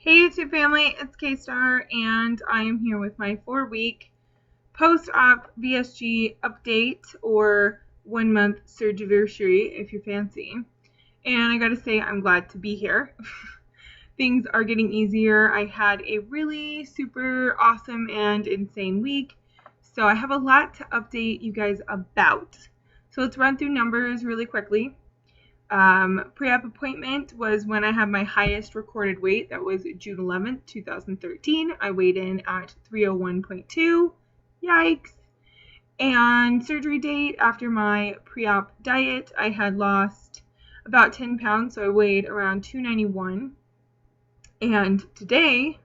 Hey YouTube family, it's K-Star and I am here with my 4-week post-op VSG update or 1-month surgaversary if you fancy. And I gotta say I'm glad to be here. Things are getting easier. I had a really super awesome and insane week, so I have a lot to update you guys about. So let's run through numbers really quickly. Pre-op appointment was when I had my highest recorded weight. That was June 11th, 2013. I weighed in at 301.2. Yikes. And surgery date, after my pre-op diet, I had lost about 10 pounds, so I weighed around 291. And today,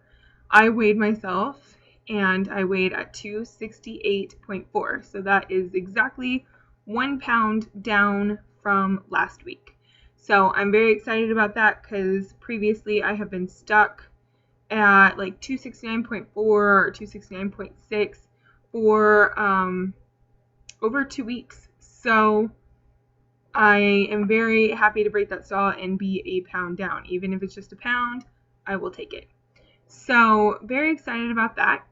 I weighed myself, and I weighed at 268.4. So that is exactly 1 pound down from last week. So I'm very excited about that because previously I have been stuck at like 269.4 or 269.6 for over 2 weeks. So I am very happy to break that stall and be a pound down. Even if it's just a pound, I will take it. So very excited about that.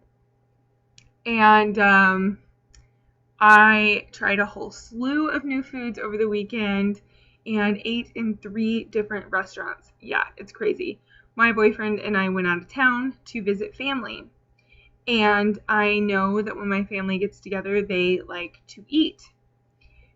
And I tried a whole slew of new foods over the weekend and ate in 3 different restaurants. Yeah, it's crazy. My boyfriend and I went out of town to visit family. And I know that when my family gets together, they like to eat.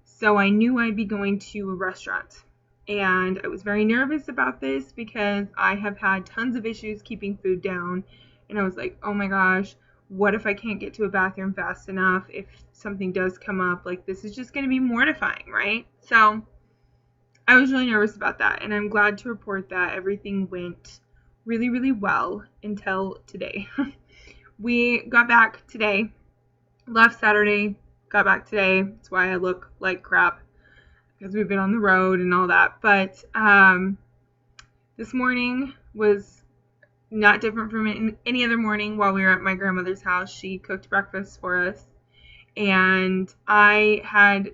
So I knew I'd be going to a restaurant. And I was very nervous about this because I have had tons of issues keeping food down. And I was like, oh my gosh, what if I can't get to a bathroom fast enough? If something does come up, like this is just going to be mortifying, right? So I was really nervous about that, and I'm glad to report that everything went really, really well until today. We got back today, left Saturday, got back today. That's why I look like crap, because we've been on the road and all that. But this morning was not different from any other morning while we were at my grandmother's house. She cooked breakfast for us, and I had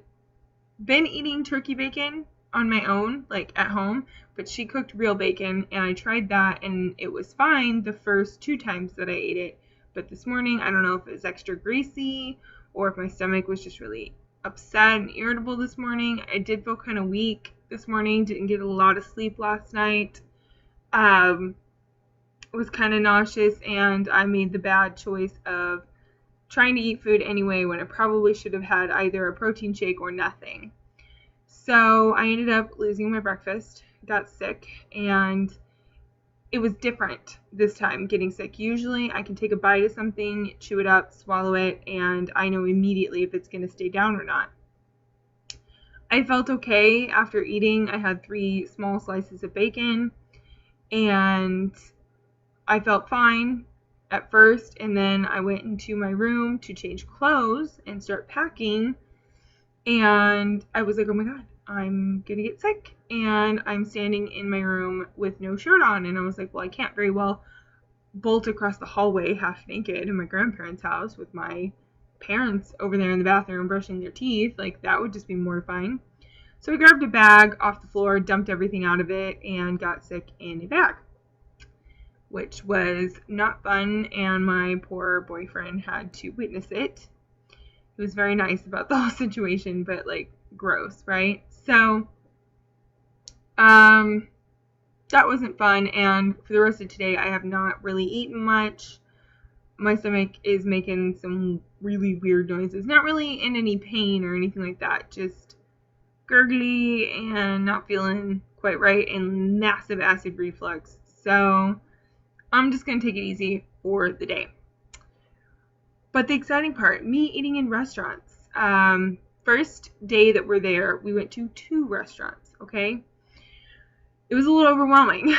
been eating turkey bacon on my own, like at home, but she cooked real bacon, and I tried that, and it was fine the first 2 times that I ate it. But this morning, I don't know if it was extra greasy or if my stomach was just really upset and irritable this morning. I did feel kind of weak this morning, didn't get a lot of sleep last night. Was kind of nauseous, and I made the bad choice of trying to eat food anyway when I probably should have had either a protein shake or nothing. So I ended up losing my breakfast, got sick, and it was different this time getting sick. Usually I can take a bite of something, chew it up, swallow it, and I know immediately if it's going to stay down or not. I felt okay after eating. I had 3 small slices of bacon, and I felt fine at first, and then I went into my room to change clothes and start packing, and I was like, oh my god, I'm gonna get sick, and I'm standing in my room with no shirt on, and I was like, well, I can't very well bolt across the hallway half naked in my grandparents' house with my parents over there in the bathroom brushing their teeth. Like, that would just be mortifying. So I grabbed a bag off the floor, dumped everything out of it, and got sick in a bag, which was not fun, and my poor boyfriend had to witness it. He was very nice about the whole situation, but like gross, right? So that wasn't fun, and for the rest of today I have not really eaten much. My stomach is making some really weird noises. Not really in any pain or anything like that, just gurgly and not feeling quite right, and massive acid reflux. So I'm just going to take it easy for the day. But the exciting part, me eating in restaurants. First day that we're there, we went to 2 restaurants, okay? It was a little overwhelming.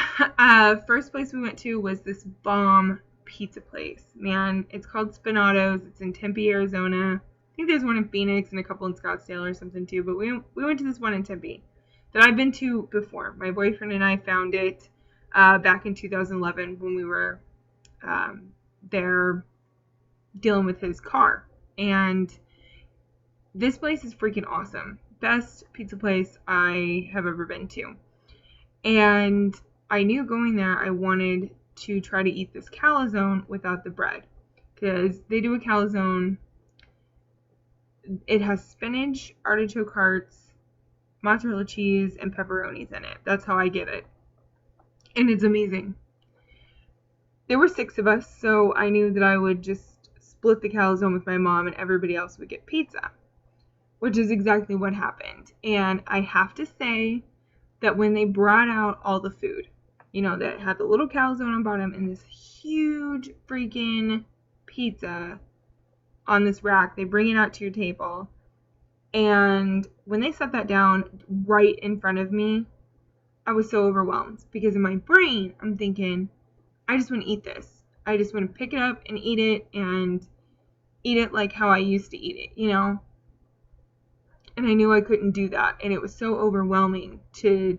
First place we went to was this bomb pizza place. Man, it's called Spinato's. It's in Tempe, Arizona. I think there's one in Phoenix and a couple in Scottsdale or something too, but we went to this one in Tempe that I've been to before. My boyfriend and I found it back in 2011 when we were there dealing with his car. And this place is freaking awesome. Best pizza place I have ever been to. And I knew going there I wanted to try to eat this calzone without the bread, because they do a calzone. It has spinach, artichoke hearts, mozzarella cheese, and pepperonis in it. That's how I get it. And it's amazing. There were 6 of us, so I knew that I would just split the calzone with my mom and everybody else would get pizza, which is exactly what happened. And I have to say that when they brought out all the food, that had the little calzone on bottom and this huge freaking pizza on this rack, they bring it out to your table. And when they set that down right in front of me, I was so overwhelmed because in my brain, I'm thinking, I just want to eat this. I just want to pick it up and eat it like how I used to eat it, And I knew I couldn't do that. And it was so overwhelming to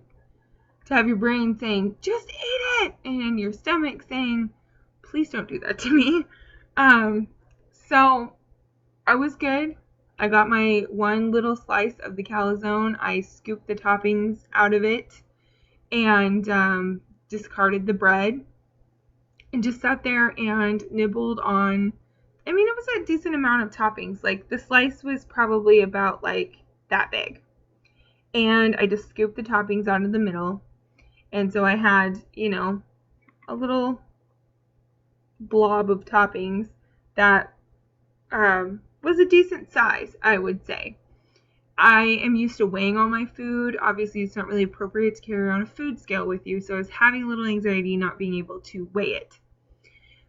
have your brain saying, just eat it, and your stomach saying, please don't do that to me. So I was good. I got my one little slice of the calzone. I scooped the toppings out of it and discarded the bread and just sat there and nibbled on. It was a decent amount of toppings. Like, the slice was probably about like that big. And I just scooped the toppings out of the middle. And so I had, a little blob of toppings that was a decent size, I would say. I am used to weighing all my food. Obviously, it's not really appropriate to carry on a food scale with you, so I was having a little anxiety not being able to weigh it.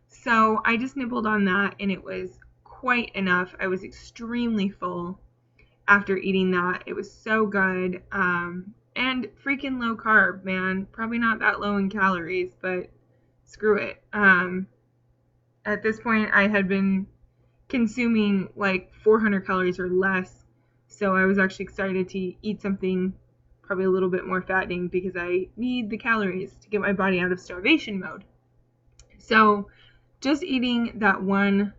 So I just nibbled on that, and it was quite enough. I was extremely full after eating that. It was so good. And freaking low carb, man. Probably not that low in calories, but screw it. At this point, I had been consuming like 400 calories or less, so I was actually excited to eat something probably a little bit more fattening because I need the calories to get my body out of starvation mode. So just eating that one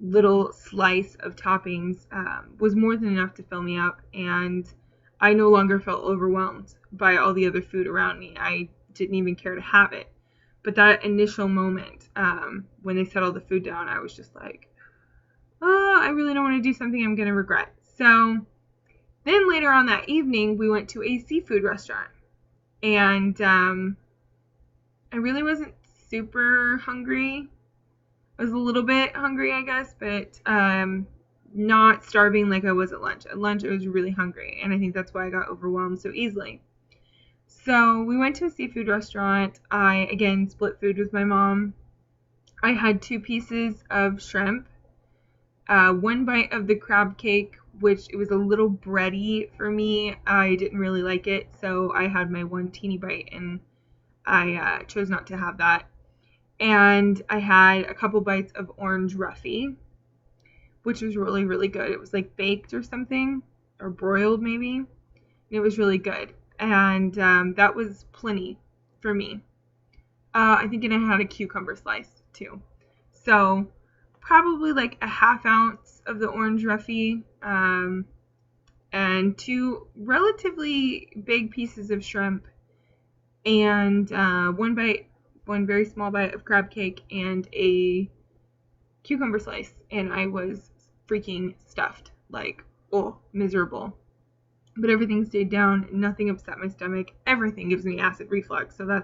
little slice of toppings was more than enough to fill me up, and I no longer felt overwhelmed by all the other food around me. I didn't even care to have it. But that initial moment, when they set all the food down, I was just like, oh, I really don't want to do something I'm going to regret. So then later on that evening, we went to a seafood restaurant. And I really wasn't super hungry. I was a little bit hungry, I guess, but not starving like I was at lunch. At lunch, I was really hungry, and I think that's why I got overwhelmed so easily. So we went to a seafood restaurant. I, again, split food with my mom. I had 2 pieces of shrimp, 1 bite of the crab cake, which it was a little bready for me. I didn't really like it, so I had my 1 teeny bite, and I chose not to have that. And I had a couple bites of orange roughy, which was really, really good. It was like baked or something, or broiled maybe. It was really good. And that was plenty for me. I think I had a cucumber slice too. So probably like a half ounce of the orange roughy, and 2 relatively big pieces of shrimp, and 1 very small bite of crab cake, and a cucumber slice. And I was freaking stuffed, like, oh, miserable. But everything stayed down, nothing upset my stomach, everything gives me acid reflux, so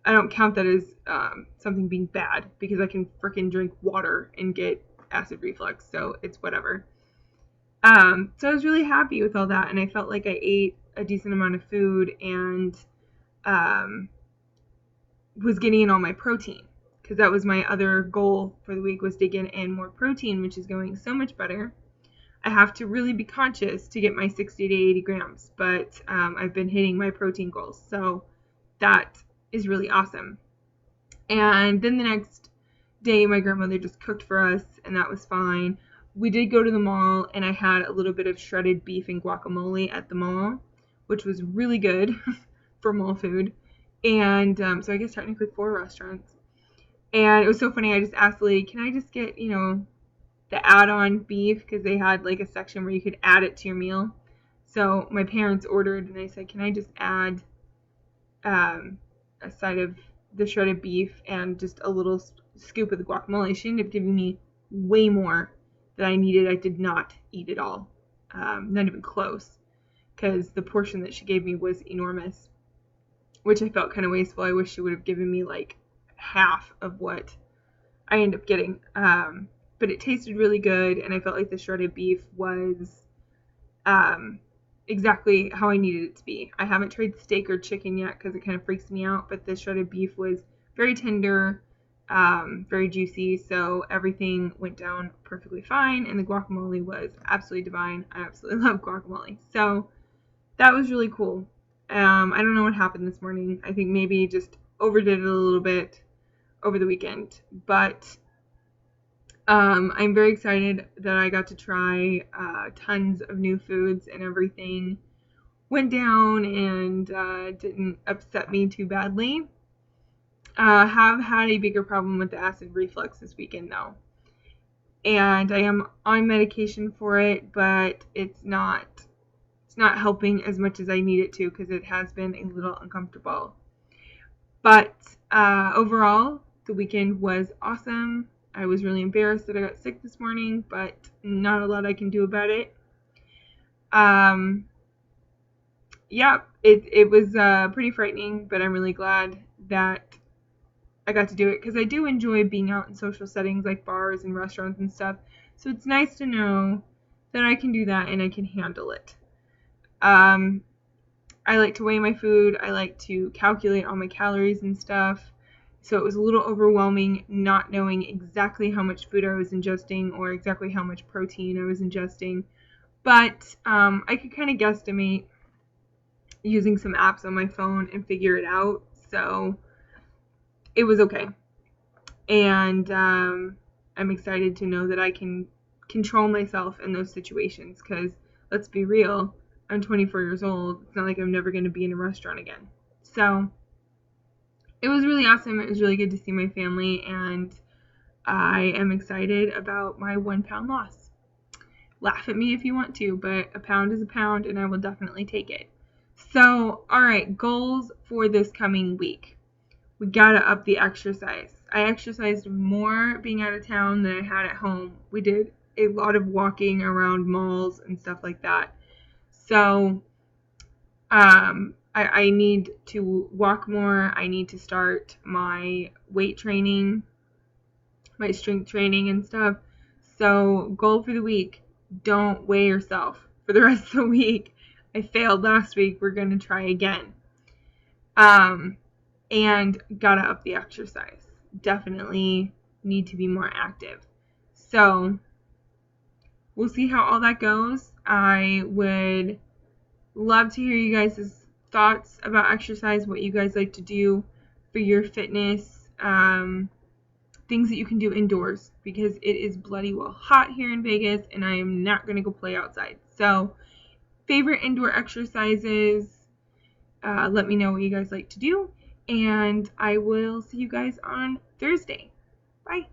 I don't count that as something being bad, because I can freaking drink water and get acid reflux, so it's whatever. So I was really happy with all that, and I felt like I ate a decent amount of food, and was getting in all my protein, because that was my other goal for the week, was to get in more protein, which is going so much better. I have to really be conscious to get my 60 to 80 grams, but I've been hitting my protein goals, so that is really awesome. And then the next day, my grandmother just cooked for us, and that was fine. We did go to the mall, and I had a little bit of shredded beef and guacamole at the mall, which was really good for mall food. And so I guess technically 4 restaurants. And it was so funny, I just asked the lady, can I just get, the add-on beef, because they had like a section where you could add it to your meal. So my parents ordered, and I said, can I just add a side of the shredded beef and just a little scoop of the guacamole. She ended up giving me way more than I needed. I did not eat it all, not even close, because the portion that she gave me was enormous, which I felt kind of wasteful. I wish she would have given me like half of what I ended up getting. But it tasted really good, and I felt like the shredded beef was exactly how I needed it to be. I haven't tried steak or chicken yet because it kind of freaks me out, but the shredded beef was very tender, very juicy, so everything went down perfectly fine, and the guacamole was absolutely divine. I absolutely love guacamole. So that was really cool. I don't know what happened this morning. I think maybe just overdid it a little bit over the weekend, but I'm very excited that I got to try tons of new foods, and everything went down and didn't upset me too badly. Have had a bigger problem with the acid reflux this weekend though, and I am on medication for it, but it's not helping as much as I need it to, because it has been a little uncomfortable. But overall, the weekend was awesome. I was really embarrassed that I got sick this morning, but not a lot I can do about it. Yeah, it was pretty frightening, but I'm really glad that I got to do it, because I do enjoy being out in social settings like bars and restaurants and stuff. So it's nice to know that I can do that and I can handle it. I like to weigh my food. I like to calculate all my calories and stuff. So it was a little overwhelming not knowing exactly how much food I was ingesting or exactly how much protein I was ingesting. But I could kind of guesstimate using some apps on my phone and figure it out. So it was okay. And I'm excited to know that I can control myself in those situations, because let's be real, I'm 24 years old. It's not like I'm never going to be in a restaurant again. So it was really awesome. It was really good to see my family, and I am excited about my 1 pound loss. Laugh at me if you want to, but a pound is a pound, and I will definitely take it. So, all right, goals for this coming week. We gotta up the exercise. I exercised more being out of town than I had at home. We did a lot of walking around malls and stuff like that. So, I need to walk more. I need to start my weight training, my strength training and stuff. So, goal for the week, don't weigh yourself for the rest of the week. I failed last week. We're going to try again. And gotta up the exercise. Definitely need to be more active. So, we'll see how all that goes. I would love to hear you guys' thoughts about exercise, what you guys like to do for your fitness, things that you can do indoors, because it is bloody well hot here in Vegas and I am not going to go play outside. So, favorite indoor exercises, let me know what you guys like to do, and I will see you guys on Thursday. Bye.